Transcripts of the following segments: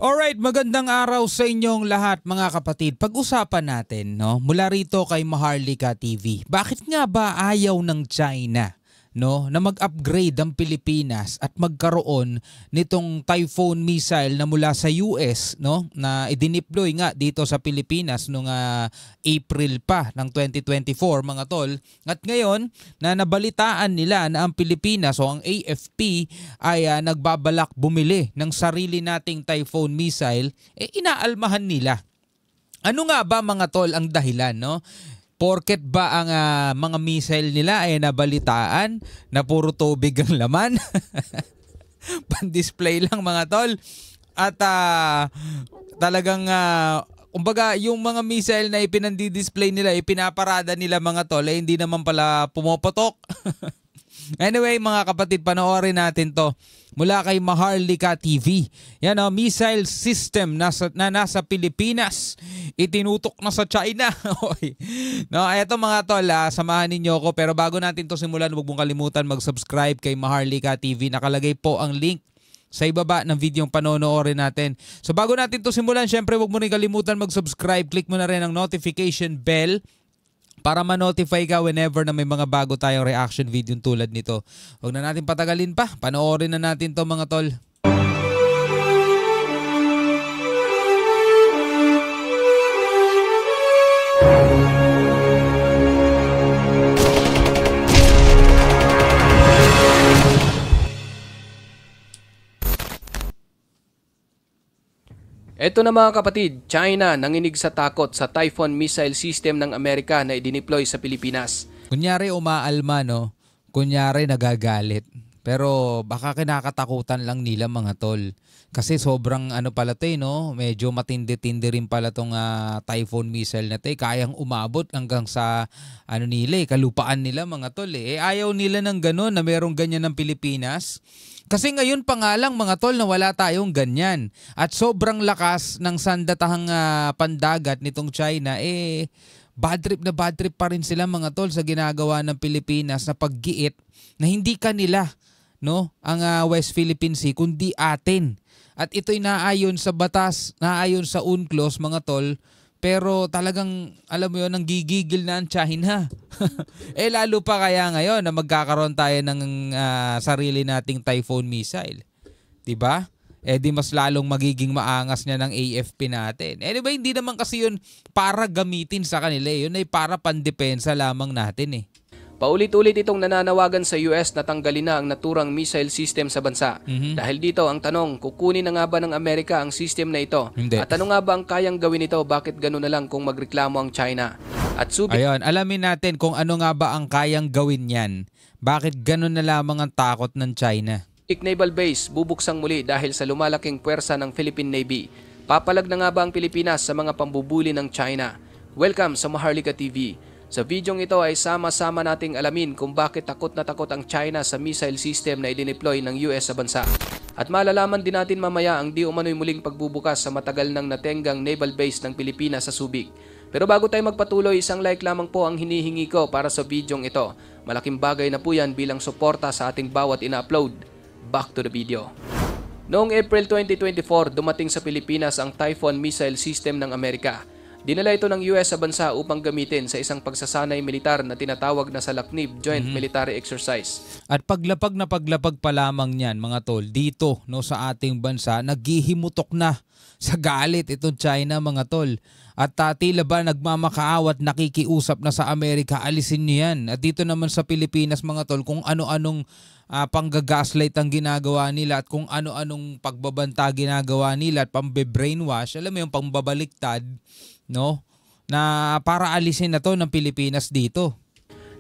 Alright, magandang araw sa inyong lahat mga kapatid. Pag-usapan natin, no, mula rito kay Maharlika TV. Bakit nga ba ayaw ng China, no, na mag-upgrade ang Pilipinas at magkaroon nitong Typhoon missile na mula sa US, no, na idineploy nga dito sa Pilipinas noong April pa ng 2024 mga tol. At ngayon na nabalitaan nila na ang Pilipinas o ang AFP ay nagbabalak bumili ng sarili nating Typhoon missile, inaalmahan nila. Ano nga ba mga tol ang dahilan, no? Porket ba ang mga missile nila ay nabalitaan na puro tubig ang laman? Pan-display lang mga tol. At talagang kumbaga yung mga missile na ipinandi-display nila, ipinaparada nila mga tol, hindi naman pala pumopotok. Anyway mga kapatid, panoorin natin to mula kay Maharlika TV. Yan o, missile system na nasa Pilipinas, itinutok na sa China. No, eto mga tol, samahan ninyo ako. Pero bago natin to simulan, huwag mong kalimutan mag-subscribe kay Maharlika TV. Nakalagay po ang link sa ibaba ng video yung panonoorin natin. So bago natin to simulan, syempre huwag mo rin kalimutan mag-subscribe. Click mo na rin ang notification bell para ma-notify ka whenever na may mga bago tayong reaction video tulad nito. Huwag na natin patagalin pa. Panoorin na natin to mga tol. Ito na mga kapatid, China nanginig sa takot sa Typhoon missile system ng Amerika na idineploy sa Pilipinas. Kunyari umaalma, no? Kunyari nagagalit. Pero baka kinakatakutan lang nila mga tol. Kasi sobrang pala to, no? Medyo matindi-tindi rin pala tong Typhoon missile na to. Kayang umabot hanggang sa nila, kalupaan nila mga tol. Ayaw nila ng ganun na merong ganyan ng Pilipinas. Kasi ngayon pa nga lang mga tol na wala tayong ganyan. At sobrang lakas ng sandatahang pandagat nitong China, bad trip pa rin sila mga tol sa ginagawa ng Pilipinas na paggiit na hindi kanila, no, ang West Philippine Sea kundi atin. At ito'y naayon sa batas, naayon sa UNCLOS mga tol. Pero talagang, alam mo yun, nanggigigil na ang China. Lalo pa kaya ngayon na magkakaroon tayo ng sarili nating Typhoon missile. Diba? Di mas lalong magiging maangas niya ng AFP natin. Anyway, hindi naman kasi yun para gamitin sa kanila. Yun ay para pandepensa lamang natin . Paulit-ulit itong nananawagan sa US na tanggalin na ang naturang missile system sa bansa. Dahil dito ang tanong, kukunin na nga ba ng Amerika ang system na ito? Hindi. At ano nga ba ang kayang gawin ito? Bakit gano'n na lang kung magreklamo ang China? At ayun, alamin natin kung ano nga ba ang kayang gawin yan. Bakit gano'n na lamang ang takot ng China? Naval Base bubuksang muli dahil sa lumalaking puwersa ng Philippine Navy. Papalag na nga ba ang Pilipinas sa mga pambubuli ng China? Welcome sa Maharlika TV. Sa videong ito ay sama-sama nating alamin kung bakit takot na takot ang China sa missile system na idineploy ng US sa bansa. At malalaman din natin mamaya ang di umano'y muling pagbubukas sa matagal nang natenggang naval base ng Pilipinas sa Subic. Pero bago tayo magpatuloy, isang like lamang po ang hinihingi ko para sa videong ito. Malaking bagay na po yan bilang suporta sa ating bawat ina-upload. Back to the video. Noong April 2024, dumating sa Pilipinas ang Typhoon missile system ng Amerika. Dinala ito ng US sa bansa upang gamitin sa isang pagsasanay militar na tinatawag na Salaknib Joint Military Exercise. At paglapag na paglapag pa lamang niyan mga tol, dito no sa ating bansa, naghihimutok na sa galit itong China mga tol. At tila ba nagmamakaawa at nakikiusap na sa Amerika, alisin niyo yan. At dito naman sa Pilipinas mga tol, kung ano-anong panggagaslight ang ginagawa nila at kung ano-anong pagbabanta ginagawa nila at pambe-brainwash, alam mo yung pambabaliktad, no? Na para alisin na to ng Pilipinas dito.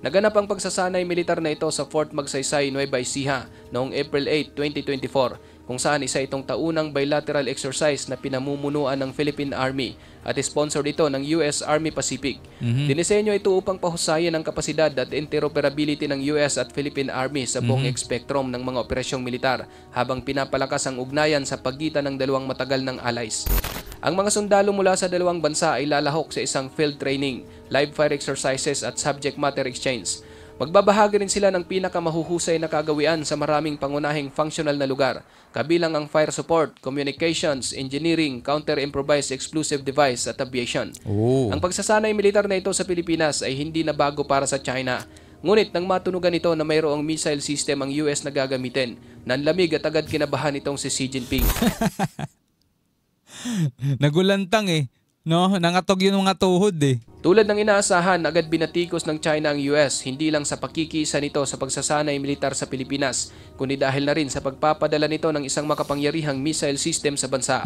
Naganap ang pagsasanay militar na ito sa Fort Magsaysay, Nueva Ecija noong April 8, 2024 kung saan isa itong taunang bilateral exercise na pinamumunuan ng Philippine Army at sponsor ito ng US Army Pacific. Dinisenyo ito upang pahusayin ang kapasidad at interoperability ng US at Philippine Army sa buong spectrum ng mga operasyong militar habang pinapalakas ang ugnayan sa pagitan ng dalawang matagal ng allies. Ang mga sundalo mula sa dalawang bansa ay lalahok sa isang field training, live fire exercises at subject matter exchange. Magbabahagi rin sila ng pinakamahusay na kagawian sa maraming pangunahing functional na lugar, kabilang ang fire support, communications, engineering, counter-improvised explosive device at aviation. Ang pagsasanay militar na ito sa Pilipinas ay hindi na bago para sa China. Ngunit nang matunugan ito na mayroong missile system ang US na gagamitin, nanlamig at agad kinabahan itong si Xi Jinping. Nagulantang no? Nangatog yung mga tuhod Tulad ng inaasahan, agad binatikos ng China ang US, hindi lang sa pakikisa nito sa pagsasanay militar sa Pilipinas, kundi dahil na rin sa pagpapadala nito ng isang makapangyarihang missile system sa bansa.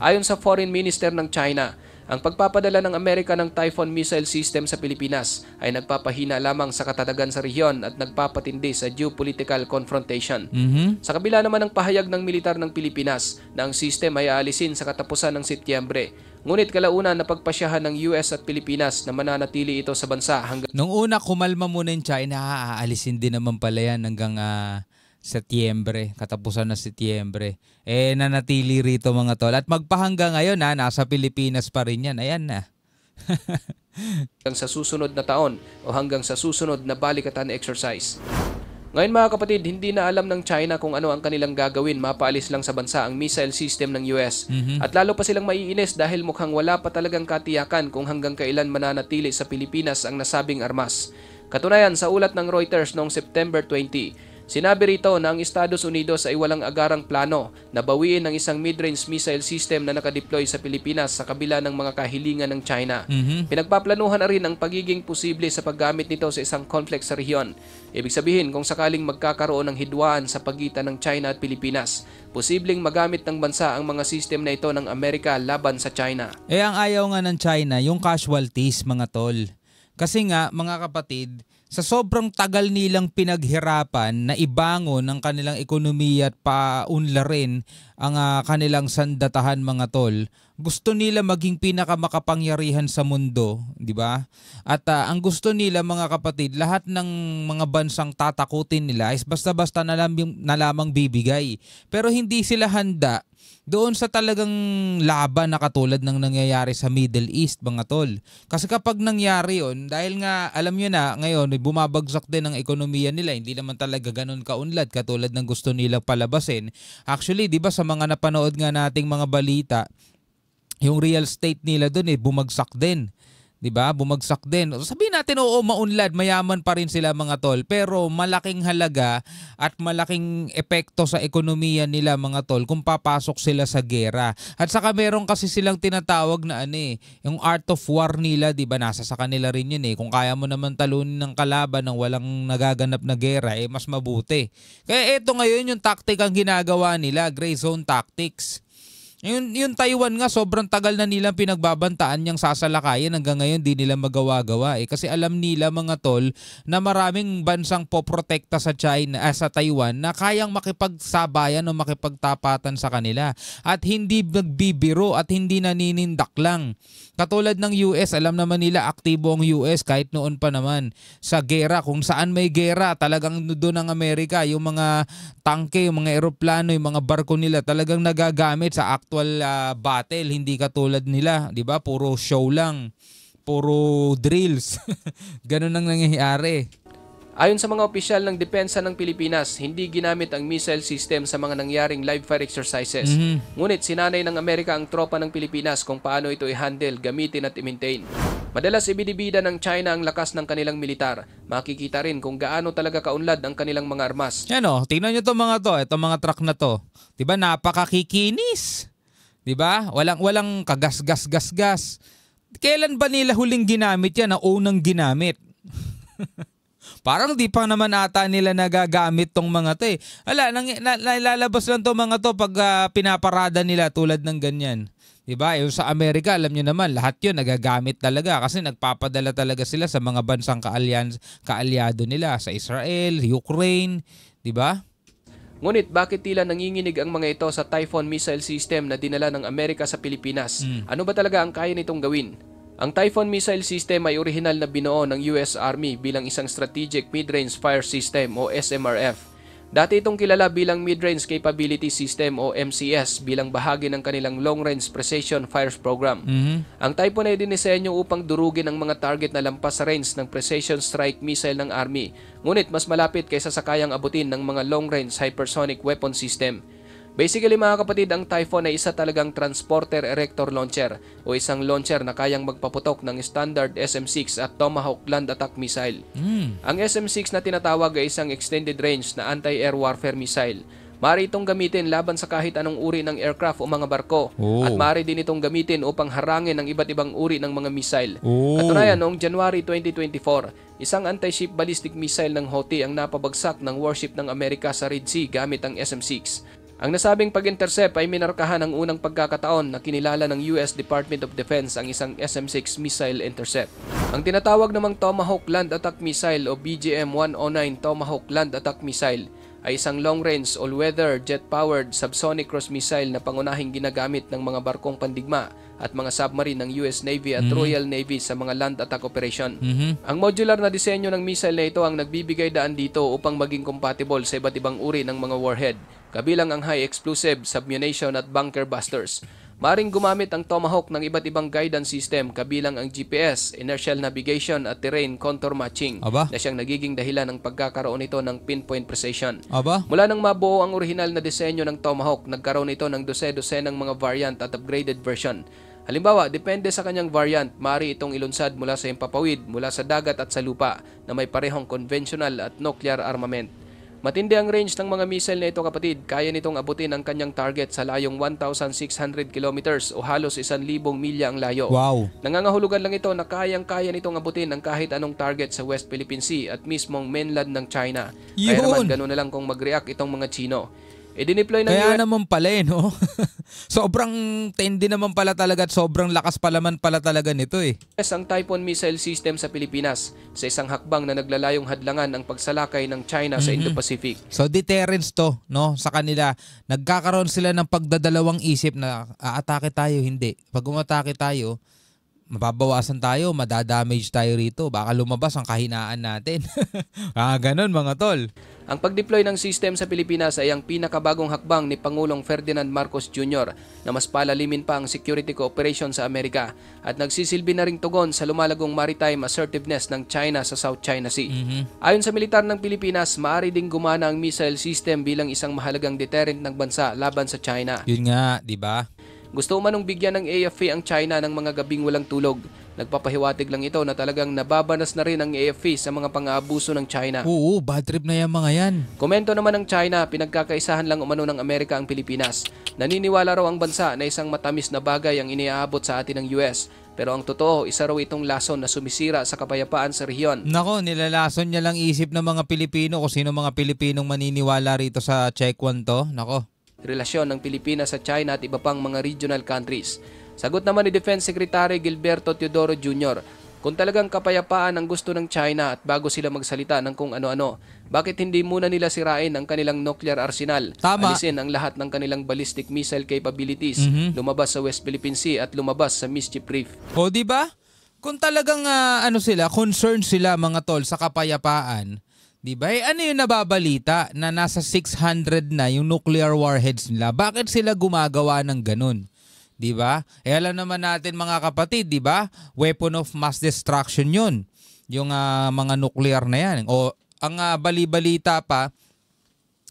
Ayon sa Foreign Minister ng China, ang pagpapadala ng Amerika ng Typhoon missile system sa Pilipinas ay nagpapahina lamang sa katatagan sa rehiyon at nagpapatindi sa geopolitical confrontation. Sa kabila naman ng pahayag ng militar ng Pilipinas na ang system ay aalisin sa katapusan ng Setyembre, ngunit kalaunan na pagpasyahan ng US at Pilipinas na mananatili ito sa bansa hanggang... Nung una, kumalma muna yung China, aalisin din naman pala yan hanggang Setyembre, katapusan na Setyembre. Nanatili rito mga tol. At magpahanggang ngayon nasa Pilipinas pa rin yan. Ayan na. hanggang sa susunod na taon o hanggang sa susunod na balikatan exercise. Ngayon mga kapatid, hindi na alam ng China kung ano ang kanilang gagawin, mapaalis lang sa bansa ang missile system ng US. At lalo pa silang maiinis dahil mukhang wala pa talagang katiyakan kung hanggang kailan mananatili sa Pilipinas ang nasabing armas. Katunayan, sa ulat ng Reuters noong September 20, sinabi rito na ang Estados Unidos ay walang agarang plano na bawiin ang isang mid-range missile system na nakadeploy sa Pilipinas sa kabila ng mga kahilingan ng China. Pinagpaplanuhan na rin ang pagiging posible sa paggamit nito sa isang conflict sa rehiyon. Ibig sabihin, kung sakaling magkakaroon ng hidwaan sa pagitan ng China at Pilipinas, posibleng magamit ng bansa ang mga system na ito ng Amerika laban sa China. Ang ayaw nga ng China, yung casualties mga tol. Kasi nga mga kapatid, sa sobrang tagal nilang pinaghirapan na ibangon ang kanilang ekonomiya at paunlarin ang kanilang sandatahan mga tol, gusto nila maging pinakamakapangyarihan sa mundo, di ba? At ang gusto nila mga kapatid, lahat ng mga bansang tatakutin nila is basta-basta na lamang bibigay. Pero hindi sila handa doon sa talagang laban na katulad ng nangyayari sa Middle East mga tol. Kasi kapag nangyari yun, dahil nga alam nyo na ngayon bumabagsak din ang ekonomiya nila, hindi naman talaga ganun kaunlad katulad ng gusto nilang palabasin. Actually, di ba sa mga napanood nga nating mga balita, yung real estate nila doon bumagsak din. 'Di ba? Bumagsak din. Sabihin natin oo, maunlad, mayaman pa rin sila mga tol, pero malaking halaga at malaking epekto sa ekonomiya nila mga tol kung papasok sila sa gera. At saka meron kasi silang tinatawag na yung art of war nila, 'di ba? Nasa sa kanila rin 'yun Kung kaya mo naman talunin ng kalaban ng walang nagaganap na gera, mas mabuti. Kaya ito ngayon yung tactic ang ginagawa nila, gray zone tactics. Yung Taiwan nga, sobrang tagal na nilang pinagbabantaan niyang sasalakayin, hanggang ngayon di nila magawa-gawa kasi alam nila mga tol na maraming bansang poprotekta sa sa Taiwan na kayang makipagsabayan o makipagtapatan sa kanila at hindi nagbibiro at hindi naninindak lang. Katulad ng US, alam naman nila aktibo ang US kahit noon pa naman sa gera. Kung saan may gera, talagang doon ang Amerika, yung mga tangke, yung mga eroplano, yung mga barko nila talagang nagagamit sa actual battle, hindi katulad nila, 'di ba? Puro show lang, puro drills. Ganun ang nangyayari. Ayon sa mga opisyal ng depensa ng Pilipinas, hindi ginamit ang missile system sa mga nangyaring live fire exercises. Ngunit sinanay ng Amerika ang tropa ng Pilipinas kung paano ito i-handle, gamitin at i-maintain. Madalas ibinibida ng China ang lakas ng kanilang militar. Makikita rin kung gaano talaga kaunlad ang kanilang mga armas. Tingnan nyo itong mga to, itong mga truck na to. 'Di ba? Napakakikinis. 'Di ba? Walang kagas-gas-gas-gas. Kailan ba nila huling ginamit yan na unang ginamit? Parang di pa naman ata nila nagagamit tong mga to nalalabas lang tong mga to pag pinaparada nila tulad ng ganyan. Diba? Yung sa Amerika, alam nyo naman, lahat yun nagagamit talaga kasi nagpapadala talaga sila sa mga bansang kaalyado nila sa Israel, Ukraine, diba? Ngunit bakit tila nanginginig ang mga ito sa Typhoon missile system na dinala ng Amerika sa Pilipinas? Ano ba talaga ang kaya nitong gawin? Ang Typhoon missile system ay orihinal na binuo ng US Army bilang isang strategic mid-range fire system o SMRF. Dati itong kilala bilang Mid-Range Capability System o MCS bilang bahagi ng kanilang Long Range Precision Fires Program. Ang Typhoon ay dinisenyo upang durugin ang mga target na lampas sa range ng Precision Strike Missile ng Army, ngunit mas malapit kaysa sa kayang abutin ng mga Long Range Hypersonic Weapon System. Basically mga kapatid, ang Typhoon ay isa talagang Transporter Erector Launcher o isang launcher na kayang magpaputok ng standard SM-6 at Tomahawk Land Attack Missile. Ang SM-6 na tinatawag ay isang extended range na anti-air warfare missile. Maaari itong gamitin laban sa kahit anong uri ng aircraft o mga barko at maaari din itong gamitin upang harangin ang iba't ibang uri ng mga missile. Katunayan, noong January 2024, isang anti-ship ballistic missile ng Houthi ang napabagsak ng warship ng Amerika sa Red Sea gamit ang SM-6. Ang nasabing pag-intercept ay minarkahan ng unang pagkakataon na kinilala ng US Department of Defense ang isang SM-6 missile intercept. Ang tinatawag namang Tomahawk Land Attack Missile o BGM-109 Tomahawk Land Attack Missile ay isang long-range, all-weather, jet-powered subsonic cruise missile na pangunahing ginagamit ng mga barkong pandigma at mga submarine ng US Navy at Royal Navy sa mga land attack operation. Ang modular na disenyo ng missile na ito ang nagbibigay daan dito upang maging compatible sa iba't ibang uri ng mga warhead, kabilang ang high explosive, submunition at bunker busters. Maaring gumamit ang Tomahawk ng iba't ibang guidance system kabilang ang GPS, inertial navigation at terrain contour matching na siyang nagiging dahilan ng pagkakaroon nito ng pinpoint precision. Mula nang mabuo ang orihinal na disenyo ng Tomahawk, nagkaroon ito ng dose-dosenang mga variant at upgraded version. Halimbawa, depende sa kanyang variant, maaari itong ilunsad mula sa himpapawid, mula sa dagat at sa lupa na may parehong conventional at nuclear armament. Matindi ang range ng mga missile na ito kapatid, kaya nitong abutin ang kanyang target sa layong 1,600 kilometers o halos 1,000 milya ang layo. Nangangahulugan lang ito na kayang-kaya nitong abutin ang kahit anong target sa West Philippine Sea at mismong mainland ng China. Kaya naman ganoon na lang kung mag-react itong mga Chino. I-deploy ng Kaya naman pala no? Sobrang tindi naman pala talaga at sobrang lakas pala man pala talaga nito ang Typhoon missile system sa Pilipinas sa isang hakbang na naglalayong hadlangan ang pagsalakay ng China sa Indo-Pacific. So deterrence to, no? Sa kanila, nagkakaroon sila ng pagdadalawang isip na aatake tayo, hindi. Pag umatake tayo, mababawasan tayo, madadamage tayo rito. Baka lumabas ang kahinaan natin. Ganon mga tol. Ang pag-deploy ng system sa Pilipinas ay ang pinakabagong hakbang ni Pangulong Ferdinand Marcos Jr. na mas palalimin pa ang security cooperation sa Amerika at nagsisilbi na ring tugon sa lumalagong maritime assertiveness ng China sa South China Sea. Ayon sa militar ng Pilipinas, maaari ding gumana ang missile system bilang isang mahalagang deterrent ng bansa laban sa China. Yun nga, di ba? Gusto umanong bigyan ng AFP ang China ng mga gabing walang tulog. Nagpapahiwatig lang ito na talagang nababanas na rin ang AFP sa mga pang-aabuso ng China. Oo, bad trip na yung mga yan. Komento naman ng China, pinagkakaisahan lang umano ng Amerika ang Pilipinas. Naniniwala raw ang bansa na isang matamis na bagay ang iniaabot sa atin ng US. Pero ang totoo, isa raw itong lason na sumisira sa kapayapaan sa rehiyon. Nako, nilalason niya lang isip ng mga Pilipino kung sino mga Pilipinong maniniwala rito sa Check One to. Nako. Relasyon ng Pilipinas sa China at iba pang mga regional countries. Sagot naman ni Defense Secretary Gilberto Teodoro Jr., kung talagang kapayapaan ang gusto ng China at bago sila magsalita ng kung ano-ano, bakit hindi muna nila sirain ang kanilang nuclear arsenal? Alisin ang lahat ng kanilang ballistic missile capabilities, lumabas sa West Philippine Sea at lumabas sa Mischief Reef. O di ba? Kung talagang concerned sila mga tol sa kapayapaan, di ba? Ano yung nababalita na nasa 600 na yung nuclear warheads nila? Bakit sila gumagawa ng ganun? Di ba? Alam naman natin mga kapatid, di ba? Weapon of mass destruction yun. Yung mga nuclear na yan. O ang bali-balita pa,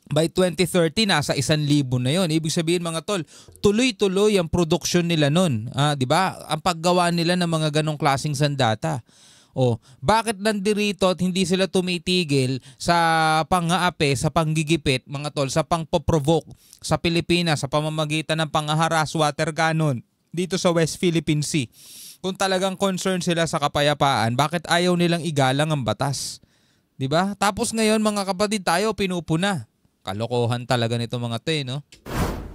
by 2030 nasa 1,000 na yun. Ibig sabihin mga tol, tuloy-tuloy ang production nila nun. Di ba? Ang paggawa nila ng mga ganong klaseng sandata. O, bakit nandirito at hindi sila tumitigil sa pang-aape, sa panggigipit, mga tol, sa pang-provoke sa Pilipinas sa pamamagitan ng pang-haras water cannon dito sa West Philippine Sea? Kung talagang concerned sila sa kapayapaan, bakit ayaw nilang igalang ang batas? 'Di ba? Tapos ngayon mga kapatid, tayo pinupuna. Kalokohan talaga nito mga 'to, no?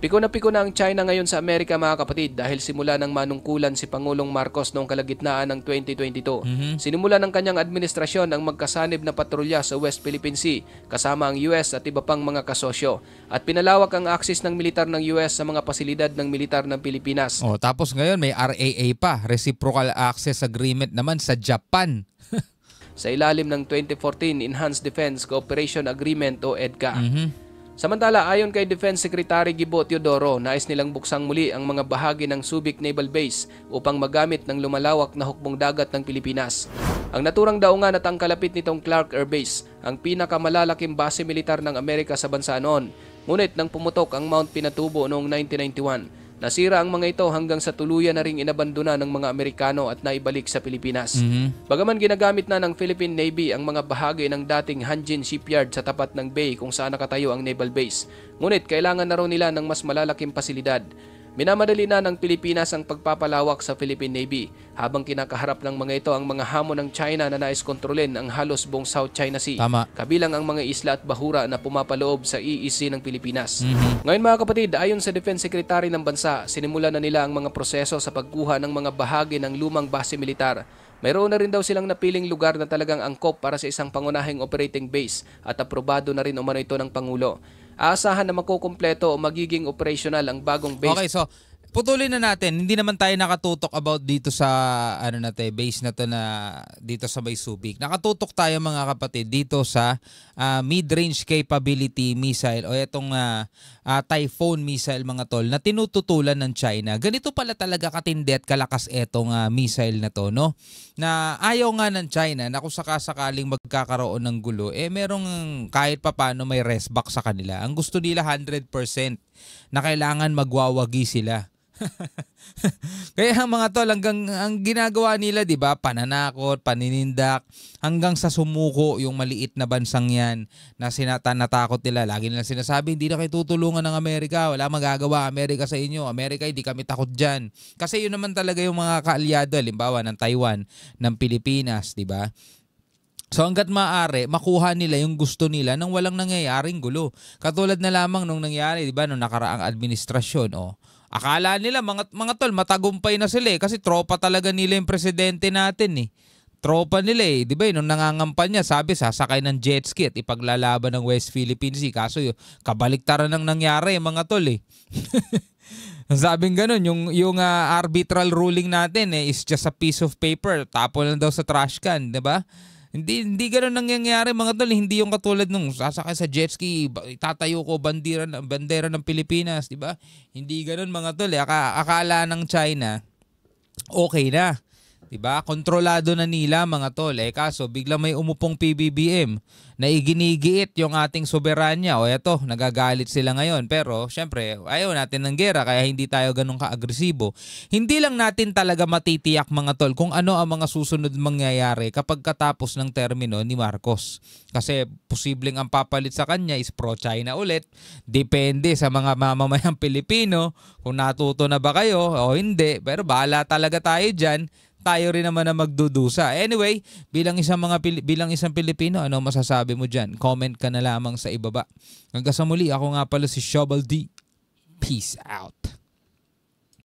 Piko na ang China ngayon sa Amerika mga kapatid dahil simula ng manungkulan si Pangulong Marcos noong kalagitnaan ng 2022. Sinimula ng kanyang administrasyon ang magkasanib na patrolya sa West Philippine Sea kasama ang US at iba pang mga kasosyo. At pinalawak ang access ng militar ng US sa mga pasilidad ng militar ng Pilipinas. Tapos ngayon may RAA pa, Reciprocal Access Agreement naman sa Japan. sa ilalim ng 2014 Enhanced Defense Cooperation Agreement o EDCA. Samantala, ayon kay Defense Secretary Gibo Teodoro, nais nilang buksang muli ang mga bahagi ng Subic Naval Base upang magamit ng lumalawak na hukbong dagat ng Pilipinas. Ang naturang daungan at ang kalapit nitong Clark Air Base, ang pinakamalalaking base militar ng Amerika sa bansa noon. Ngunit nang pumutok ang Mount Pinatubo noong 1991, nasira ang mga ito hanggang sa tuluyan na ring inabandona ng mga Amerikano at naibalik sa Pilipinas. Bagaman ginagamit na ng Philippine Navy ang mga bahagi ng dating Hanjin Shipyard sa tapat ng bay kung saan nakatayo ang naval base, ngunit kailangan na raw nila ng mas malalaking pasilidad. Minamadali na ng Pilipinas ang pagpapalawak sa Philippine Navy habang kinakaharap ng mga ito ang mga hamon ng China na nais kontrolin ang halos buong South China Sea. Tama. Kabilang ang mga isla at bahura na pumapaloob sa EEZ ng Pilipinas. Ngayon mga kapatid, ayon sa Defense Secretary ng bansa, sinimulan na nila ang mga proseso sa pagkuha ng mga bahagi ng lumang base militar. Mayroon na rin daw silang napiling lugar na talagang angkop para sa isang pangunahing operating base at aprobado na rin umano ito ng Pangulo. Aasahan na makukumpleto o magiging operational ang bagong base. Okay, so putulin na natin. Hindi naman tayo nakatutok about dito sa base na to na dito sa May Subic. Nakatutok tayo mga kapatid dito sa mid-range capability missile o itong Typhoon missile mga tol na tinututulan ng China. Ganito pala talaga katindi at kalakas etong missile na to, no? Na ayaw nga ng China na kung sakasakaling magkakaroon ng gulo, merong kahit papano may rest back sa kanila. Ang gusto nila 100% na kailangan magwawagi sila. Kaya mga tol, ang ginagawa nila, 'di ba? Pananakot, paninindak, hanggang sa sumuko yung maliit na bansang 'yan na natakot nila. Lagi nilang sinasabi, hindi na kayo tutulungan ng Amerika, wala magagawa Amerika sa inyo. Amerika, hindi kami takot diyan. Kasi yun naman talaga yung mga kaalyado, halimbawa ng Taiwan, ng Pilipinas, 'di ba? So hanggat maaari, makuha nila yung gusto nila nang walang nangyayaring gulo. Katulad na lamang nung nangyari, 'di ba, nung nakaraang administrasyon, akala nila mga tol matagumpay na sila kasi tropa talaga nila yung presidente natin . Tropa nila di ba nung nangangampanya sabi sasakay ng jet ski at ipaglalaban ng West Philippine Sea, kaso kabaliktaran ng nangyari mga tol . Sabing ganun, yung arbitral ruling natin is just a piece of paper, tapon lang daw sa trash can, di ba? Hindi ganoon nangyayari mga tol. Hindi yung katulad nung sasakay sa jet ski, itatayo ko bandera ng Pilipinas, di ba? Hindi ganoon mga tol. Akala ng China okay na, di ba? Kontrolado na nila mga tol. Kaso bigla may umupong PBBM na iginigiit yung ating soberanya. Eto, nagagalit sila ngayon. Pero syempre, ayaw natin ng gera kaya hindi tayo ganun ka-agresibo. Hindi lang natin talaga matitiyak mga tol kung ano ang mga susunod mangyayari kapag katapos ng termino ni Marcos. Kasi posibleng ang papalit sa kanya is pro-China ulit. Depende sa mga mamamayang Pilipino kung natuto na ba kayo o hindi. Pero bahala talaga tayo dyan. Tayo rin naman na magdudusa. Anyway, bilang isang Pilipino, ano masasabi mo dyan? Comment ka na lamang sa ibaba. Hanggang sa muli, ako nga pala si Shovel D. Peace out.